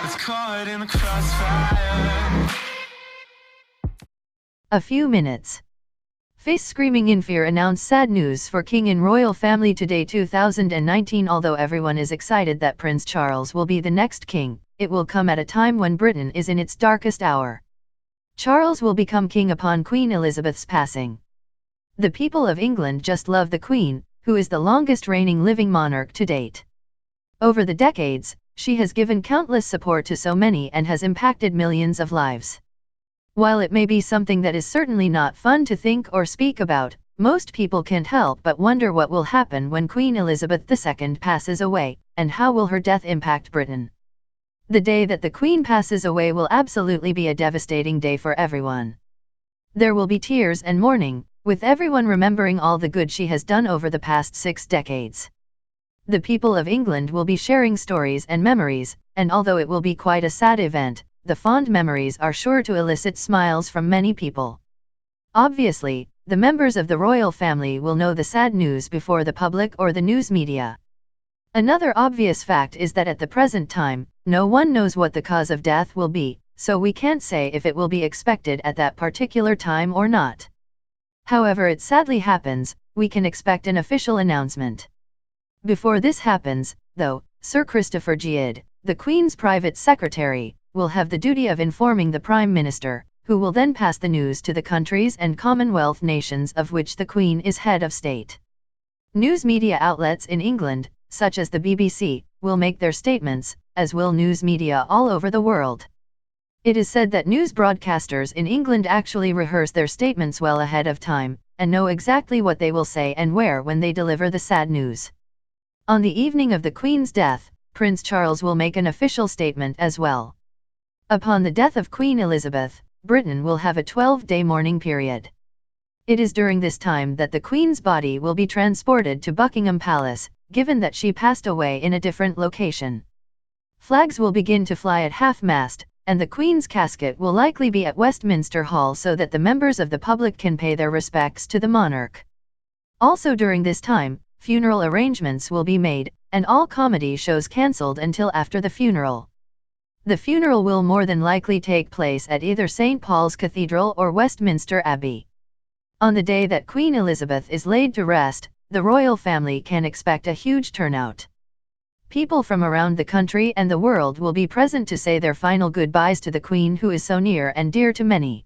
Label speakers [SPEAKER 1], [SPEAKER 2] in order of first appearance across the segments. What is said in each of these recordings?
[SPEAKER 1] It's caught in the crossfire.
[SPEAKER 2] A few minutes. Face screaming in fear announced sad news for King and Royal Family today 2019. Although everyone is excited that Prince Charles will be the next king, it will come at a time when Britain is in its darkest hour. Charles will become king upon Queen Elizabeth's passing. The people of England just love the Queen, who is the longest reigning living monarch to date. Over the decades, she has given countless support to so many and has impacted millions of lives. While it may be something that is certainly not fun to think or speak about, most people can't help but wonder what will happen when Queen Elizabeth II passes away, and how will her death impact Britain. The day that the Queen passes away will absolutely be a devastating day for everyone. There will be tears and mourning, with everyone remembering all the good she has done over the past 6 decades. The people of England will be sharing stories and memories, and although it will be quite a sad event, the fond memories are sure to elicit smiles from many people. Obviously, the members of the royal family will know the sad news before the public or the news media. Another obvious fact is that at the present time, no one knows what the cause of death will be, so we can't say if it will be expected at that particular time or not. However it sadly happens, we can expect an official announcement. Before this happens, though, Sir Christopher Gide, the Queen's private secretary, will have the duty of informing the Prime Minister, who will then pass the news to the countries and Commonwealth nations of which the Queen is head of state. News media outlets in England, such as the BBC, will make their statements, as will news media all over the world. It is said that news broadcasters in England actually rehearse their statements well ahead of time, and know exactly what they will say and where when they deliver the sad news. On the evening of the Queen's death, Prince Charles will make an official statement as well. Upon the death of Queen Elizabeth, Britain will have a 12-day mourning period. It is during this time that the Queen's body will be transported to Buckingham Palace, given that she passed away in a different location. Flags will begin to fly at half-mast, and the Queen's casket will likely be at Westminster Hall so that the members of the public can pay their respects to the monarch. Also during this time, funeral arrangements will be made, and all comedy shows cancelled until after the funeral. The funeral will more than likely take place at either St. Paul's Cathedral or Westminster Abbey. On the day that Queen Elizabeth is laid to rest, the royal family can expect a huge turnout. People from around the country and the world will be present to say their final goodbyes to the Queen, who is so near and dear to many.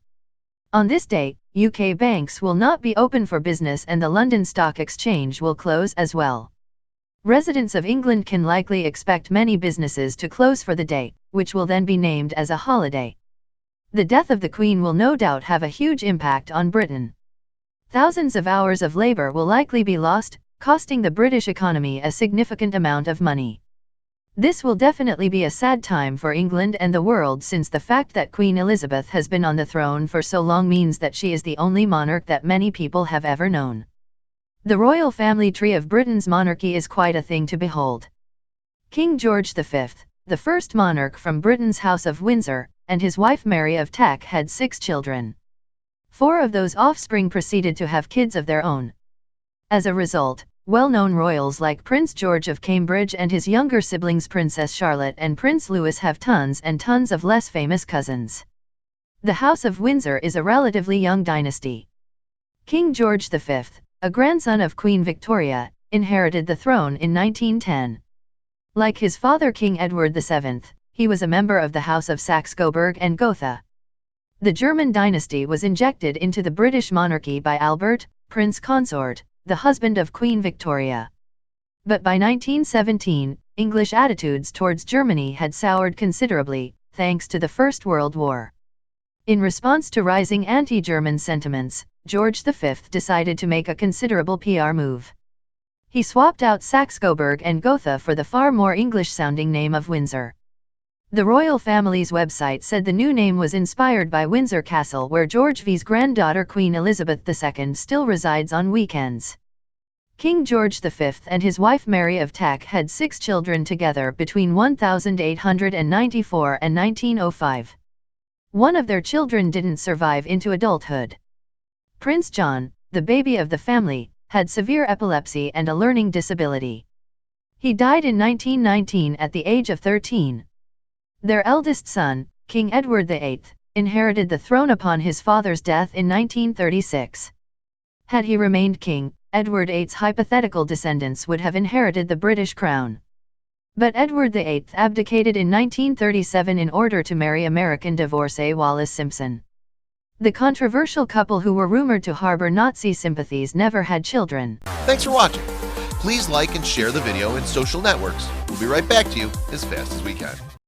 [SPEAKER 2] On this day, UK banks will not be open for business and the London Stock Exchange will close as well. Residents of England can likely expect many businesses to close for the day, which will then be named as a holiday. The death of the Queen will no doubt have a huge impact on Britain. Thousands of hours of labor will likely be lost, costing the British economy a significant amount of money. This will definitely be a sad time for England and the world, since the fact that Queen Elizabeth has been on the throne for so long means that she is the only monarch that many people have ever known. The royal family tree of Britain's monarchy is quite a thing to behold. King George V, the first monarch from Britain's House of Windsor, and his wife Mary of Teck had 6 children. 4 of those offspring proceeded to have kids of their own. As a result, well-known royals like Prince George of Cambridge and his younger siblings Princess Charlotte and Prince Louis have tons and tons of less famous cousins. The House of Windsor is a relatively young dynasty. King George V, a grandson of Queen Victoria, inherited the throne in 1910. Like his father King Edward VII, he was a member of the House of Saxe-Coburg and Gotha. The German dynasty was injected into the British monarchy by Albert, Prince Consort, the husband of Queen Victoria. But by 1917, English attitudes towards Germany had soured considerably, thanks to the First World War. In response to rising anti-German sentiments, George V decided to make a considerable PR move. He swapped out Saxe-Coburg and Gotha for the far more English-sounding name of Windsor. The royal family's website said the new name was inspired by Windsor Castle, where George V's granddaughter Queen Elizabeth II still resides on weekends. King George V and his wife Mary of Teck had 6 children together between 1894 and 1905. One of their children didn't survive into adulthood. Prince John, the baby of the family, had severe epilepsy and a learning disability. He died in 1919 at the age of 13. Their eldest son, King Edward VIII, inherited the throne upon his father's death in 1936. Had he remained king, Edward VIII's hypothetical descendants would have inherited the British crown. But Edward VIII abdicated in 1937 in order to marry American divorcee Wallis Simpson. The controversial couple, who were rumored to harbor Nazi sympathies, never had children.
[SPEAKER 3] Thanks for watching. Please like and share the video in social networks. We'll be right back to you as fast as we can.